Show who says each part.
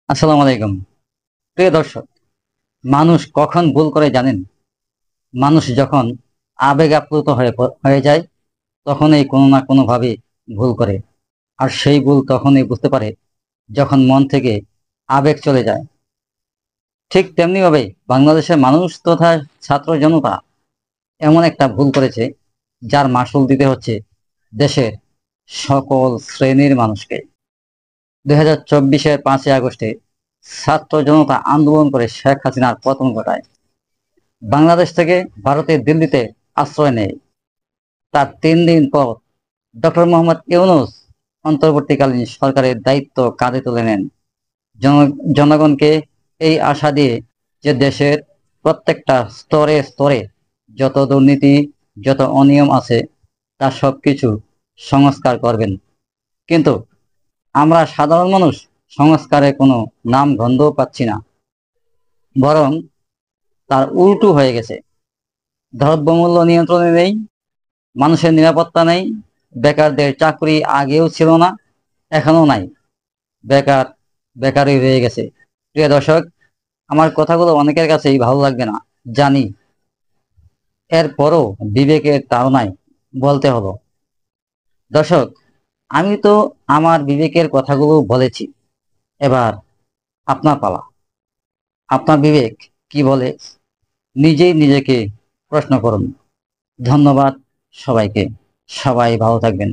Speaker 1: আসসালামু আলাইকুম। প্রিয় দর্শক, মানুষ কখন ভুল করে জানেন? মানুষ যখন আবেগ আপ্লুত হয়ে যায়, তখনই কোনো না কোনো ভাবে ভুল করে। আর সেই ভুল তখনই বুঝতে পারে যখন মন থেকে আবেগ চলে যায়। ঠিক তেমনি ভাবে বাংলাদেশের মানুষ তথা ছাত্র জনতা এমন একটা ভুল করেছে, যার মাসুল দিতে হচ্ছে দেশের সকল শ্রেণীর মানুষকে। 2024-এর 5ই আগস্টে ছাত্র জনতা আন্দোলন করে শেখ হাসিনার পতন ঘটায়। বাংলাদেশ থেকে ভারতের দিল্লিতে আশ্রয় নেয়। তার 3 দিন পর ডক্টর মোহাম্মদ ইউনূস অন্তর্বর্তীকালীন সরকারের দায়িত্ব কাঁধে তুলে নেন, জনগণকে এই আশা দিয়ে যে দেশের প্রত্যেকটা স্তরে স্তরে যত দুর্নীতি, যত অনিয়ম আছে, তা সবকিছু সংস্কার করবেন। কিন্তু আমরা সাধারণ মানুষ সংস্কারের কোনো নাম গন্ধও পাচ্ছি না, বরং তার উল্টো হয়ে গেছে। দ্রব্যমূল্য নিয়ন্ত্রণে নেই, মানুষের নিরাপত্তা নেই, বেকারদের চাকরি আগেও ছিল না, এখনো নাই। বেকার বেকারই রয়ে গেছে। প্রিয় দর্শক, আমার কথাগুলো অনেকের কাছেই ভালো লাগবে না, জানি। এরপরও বিবেকের তাড়নায় বলতে হলো। দর্শক, আমি তো আমার বিবেকের কথাগুলো বলেছি। এবার আপনার পালা। আপনার বিবেক কি বলে, নিজেই নিজেকে প্রশ্ন করুন। ধন্যবাদ সবাইকে। সবাই ভালো থাকবেন।